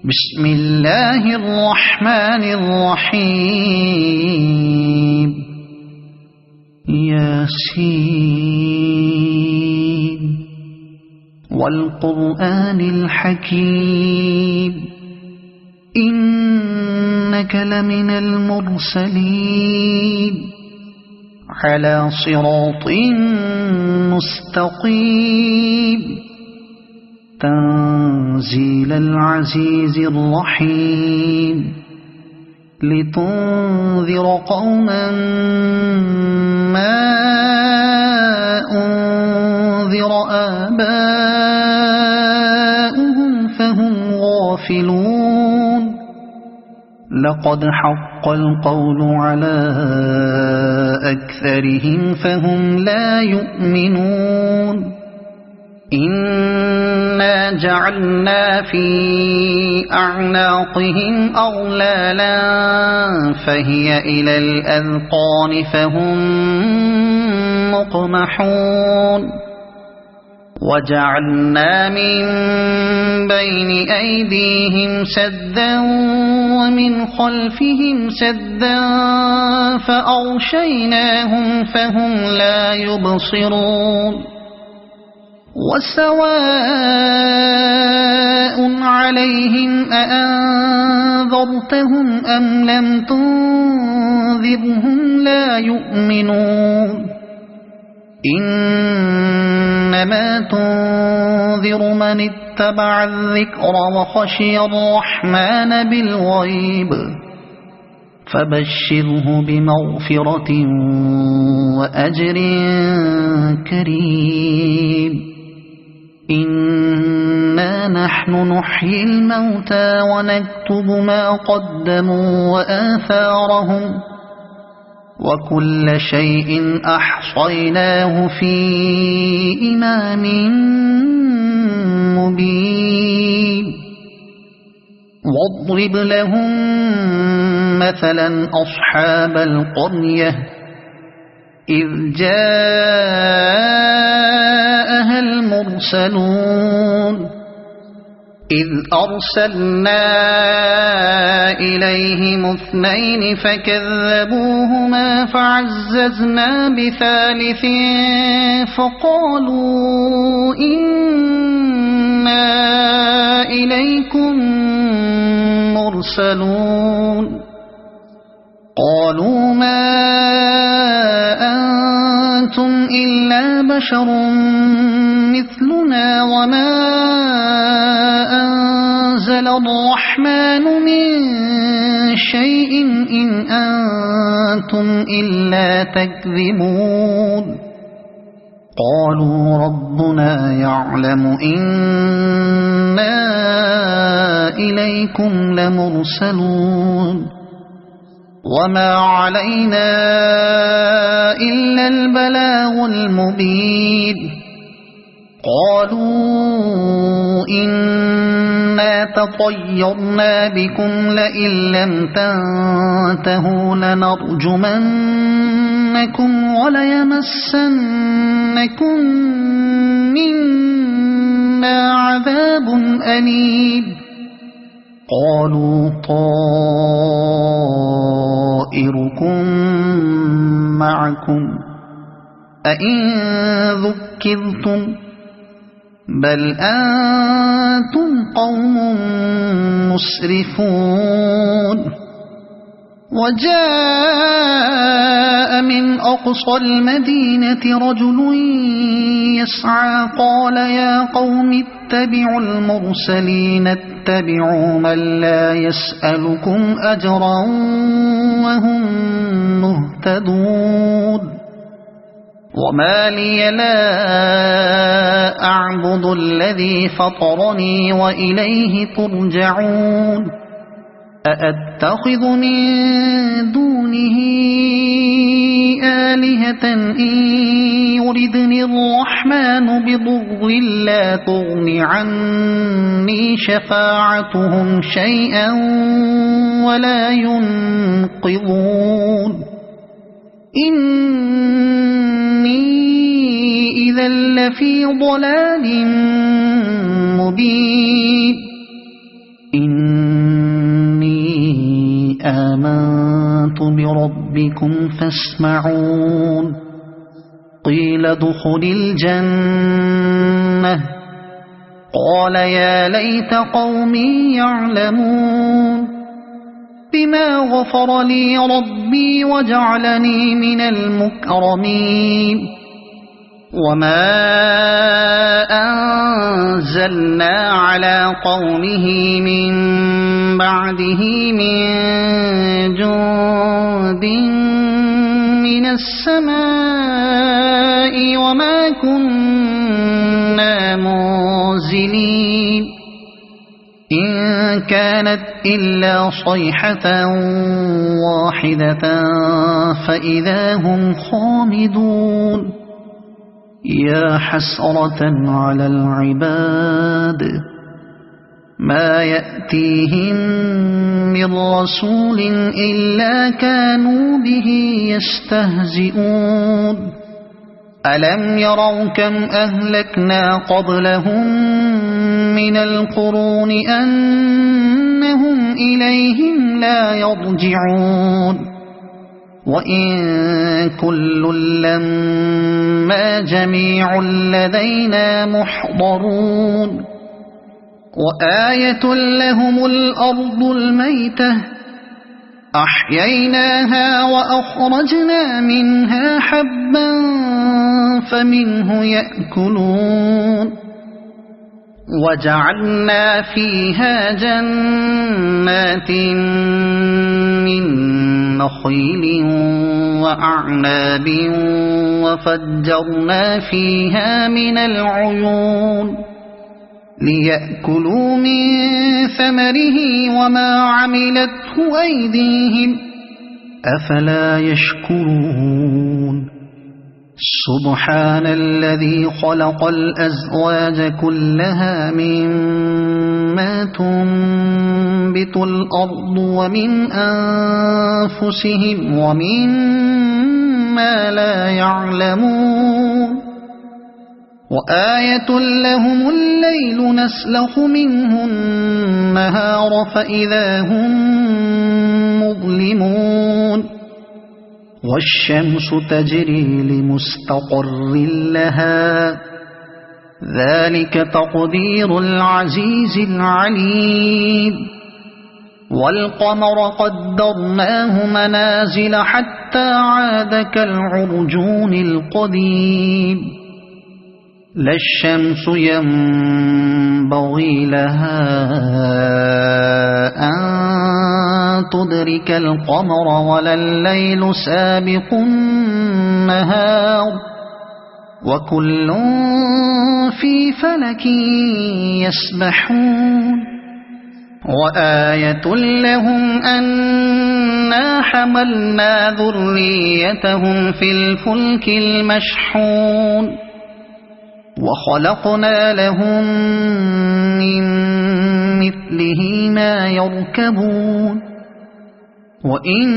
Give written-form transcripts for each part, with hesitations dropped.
بسم الله الرحمن الرحيم ياسين والقرآن الحكيم إنك لمن المرسلين على صراط مستقيم تنزيل العزيز الرحيم لتنذر قوما ما أنذر آباؤهم فهم غافلون لقد حق القول على أكثرهم فهم لا يؤمنون إنا جعلنا في أعناقهم أغلالا فهي إلى الأذقان فهم مقمحون وجعلنا من بين أيديهم سدا ومن خلفهم سدا فأغشيناهم فهم لا يبصرون وسواء عليهم أأنذرتهم أم لم تنذرهم لا يؤمنون إنما تنذر من اتبع الذكر وخشي الرحمن بالغيب فبشره بمغفرة وأجر كريم إنا نحن نحيي الموتى ونكتب ما قدموا وآثارهم وكل شيء أحصيناه في إمام مبين واضرب لهم مثلا أصحاب القرية إذ جاءها المرسلون إذ أرسلنا إليهم اثنين فكذبوهما فعززنا بثالث فقالوا إنا إليكم مرسلون قالوا ما أنتم إلا بشر مثلنا وما أنزل الرحمن من شيء إن أنتم إلا تكذبون قالوا ربنا يعلم إنا إليكم لمرسلون وما علينا إلا البلاغ المبين قالوا إنا تطيرنا بكم لئن لم تنتهوا لنرجمنكم وليمسنكم منا عذاب أليم قالوا طائركم معكم أئن ذكرتم بل أنتم قوم مسرفون وجاء من أقصى المدينة رجل يسعى قال يا قوم اتبعوا المرسلين اتبعوا من لا يسألكم أجرا وهم مهتدون وما لي لا أعبد الذي فطرني وإليه ترجعون أأتخذ من دونه آلهة إن يردني الرحمن بضر لا تغن عني شفاعتهم شيئا ولا ينقذون إني إذا لفي ضلال مبين إني آمنت بربكم فاسمعون قيل ادخل الجنة قال يا ليت قومي يعلمون بما غفر لي ربي وجعلني من المكرمين وما أنزلنا على قومه من بعده من جند من السماء وما كنا منزلين إن كانت إلا صيحة واحدة فإذا هم خامدون يا حسرة على العباد ما يأتيهم من رسول إلا كانوا به يستهزئون ألم يروا كم أهلكنا قبلهم من القرون أنهم إليهم لا يرجعون وإن كل لما جميع لدينا محضرون وآية لهم الأرض الميتة أحييناها وأخرجنا منها حبا فمنه يأكلون وجعلنا فيها جنات من نخيل وأعناب وفجرنا فيها من العيون ليأكلوا من ثمره وما عملته أيديهم أفلا يشكرون سبحان الذي خلق الأزواج كلها مما تنبت الأرض ومن أنفسهم ومما لا يعلمون وآية لهم الليل نسلخ منه النهار فإذا هم مظلمون والشمس تجري لمستقر لها ذلك تقدير العزيز العليم والقمر قدرناه منازل حتى عاد كالعرجون القديم لا الشمس ينبغي لها أن تدرك القمر ولا الليل سابق النهار وكل في فلك يسبحون وآية لهم أنا حملنا ذريتهم في الفلك المشحون وخلقنا لهم من مثله ما يركبون وإن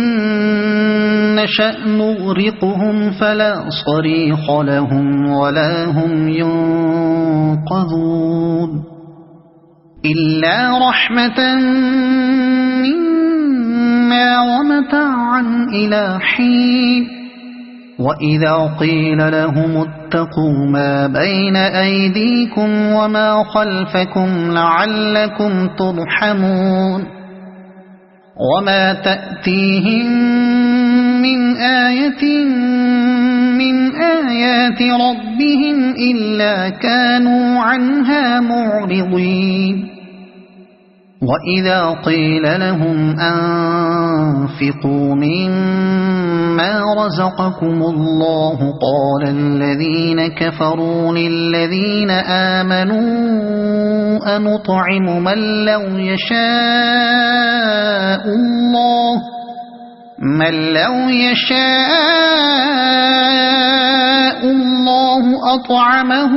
نشأ نغرقهم فلا صريخ لهم ولا هم ينقذون إلا رحمة منا ومتاعا إلى حين وإذا قيل لهم اتقوا ما بين أيديكم وما خلفكم لعلكم ترحمون وما تأتيهم من آية من آيات ربهم إلا كانوا عنها معرضين وإذا قيل لهم أنفقوا مما رزقكم الله قال الذين كفروا للذين آمنوا أنطعم من لو يشاء الله أطعمه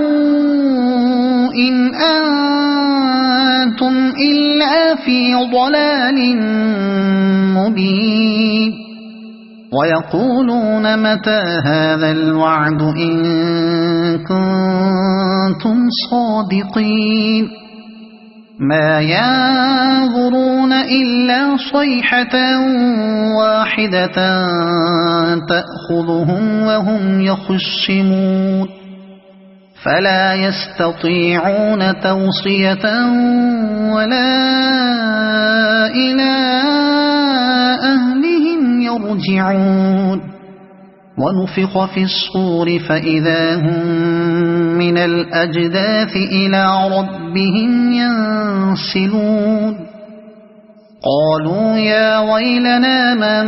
إن أنتم إلا في ضلال مبين ويقولون متى هذا الوعد إن كنتم صادقين ما ينظرون إلا صيحة واحدة تأخذهم وهم يخصمون فلا يستطيعون توصية ولا إلى أهلهم يرجعون ونفخ في الصور فإذا هم من الأجداث إلى ربهم ينسلون قالوا يا ويلنا من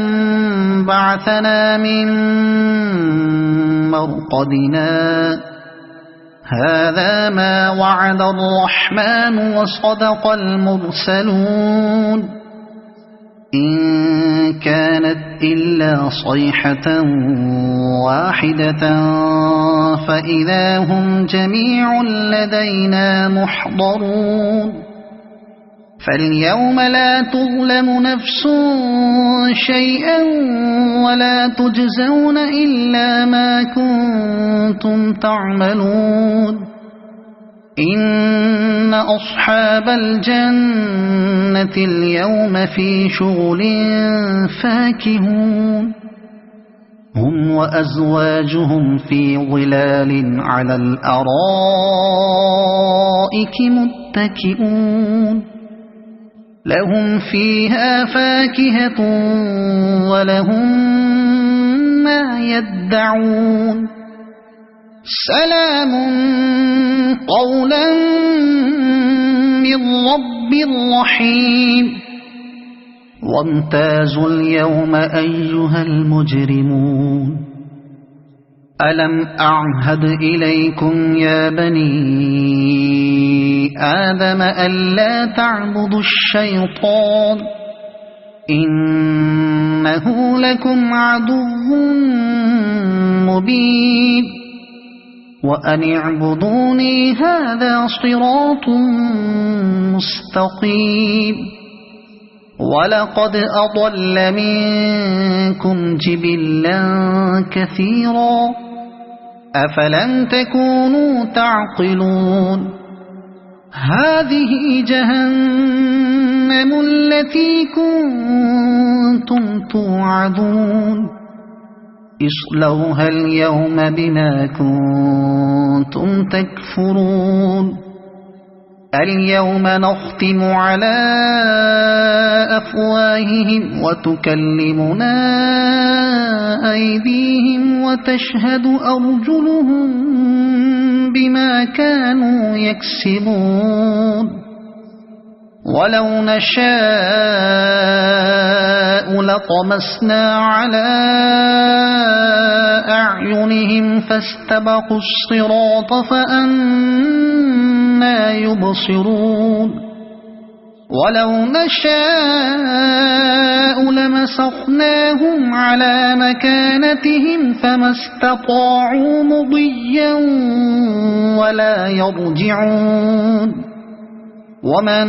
بعثنا من مرقدنا هذا ما وعد الرحمن وصدق المرسلون إن كانت إلا صيحة واحدة فإذا هم جميع لدينا محضرون فاليوم لا تظلم نفس شيئا ولا تجزون إلا ما كنتم تعملون إن أصحاب الجنة اليوم في شغل فاكهون هم وأزواجهم في ظلال على الأرائك متكئون لهم فيها فاكهة ولهم ما يدعون سلام قولا من رب رحيم وامتازوا اليوم أيها المجرمون ألم أعهد إليكم يا بني آدم ألا تعبدوا الشيطان إنه لكم عدو مبين وأن اعبدوني هذا صراط مستقيم ولقد أضل منكم جبلا كثيرا أفلم تكونوا تعقلون هذه جهنم التي كنتم توعدون اصلوها اليوم بما كنتم تكفرون اليوم نختم على أفواههم وتكلمنا أيديهم وتشهد أرجلهم بما كانوا يكسبون ولو نشاء لطمسنا على أعينهم فاستبقوا الصراط فأنى يبصرون ولو نشاء لمسخناهم على مكانتهم فما استطاعوا مضيا ولا يرجعون ومن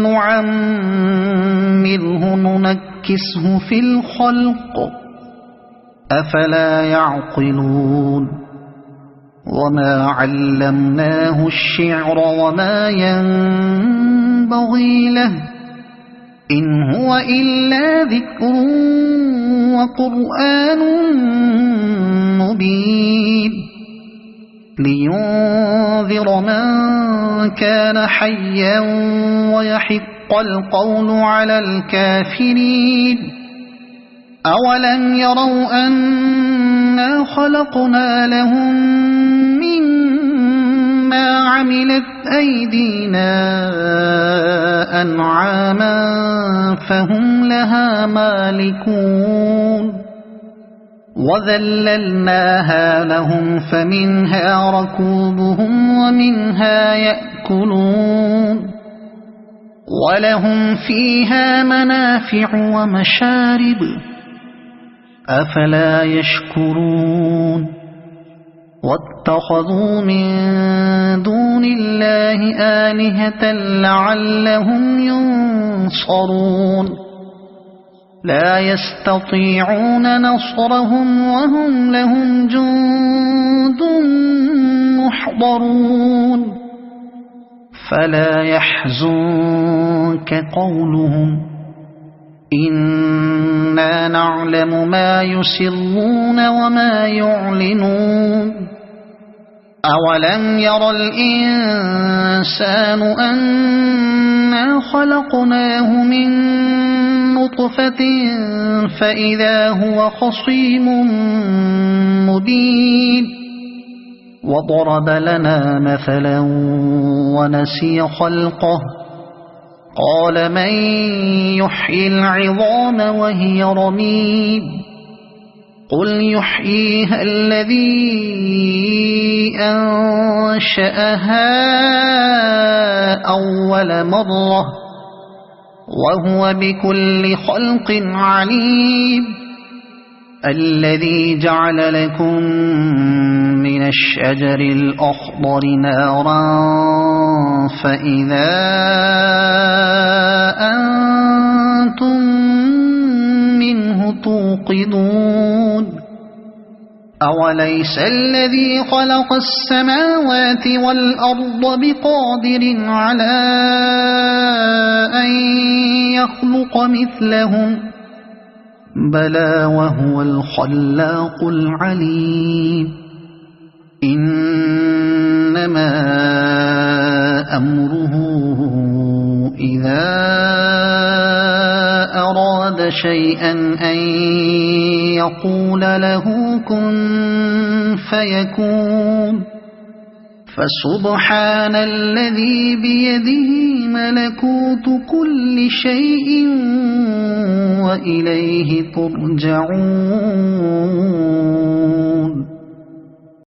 نعمره ننكسه في الخلق أفلا يعقلون وما علمناه الشعر وما ينبغي له إن هو إلا ذكر وقرآن مبين لينذر من كان حيا ويحق القول على الكافرين أولم يروا أنا خلقنا لهم مما عملت أيدينا أنعاما فهم لها مالكون وذللناها لهم فمنها ركوبهم ومنها يأكلون ولهم فيها منافع ومشارب أفلا يشكرون واتخذوا من دون الله آلهة لعلهم ينصرون لا يستطيعون نصرهم وهم لهم جند محضرون فلا يحزنك قولهم إنا نعلم ما يسرون وما يعلنون أولم ير الإنسان أنا خلقناه من نطفة فإذا هو خصيم مبين وضرب لنا مثلا ونسي خلقه قال من يحيي العظام وهي رميم قل يحييها الذي أنشأها أول مرة وهو بكل خلق عليم الذي جعل لكم من الشجر الأخضر نارا فإذا أنتم منه توقدون أوليس الذي خلق السماوات والأرض بقادر على أن يخلق مثلهم بلى وهو الخلاق العليم إنما أمره إذا أراد شيئا أن يقول له كن فيكون فسبحان الذي بيده ملكوت كل شيء وإليه ترجعون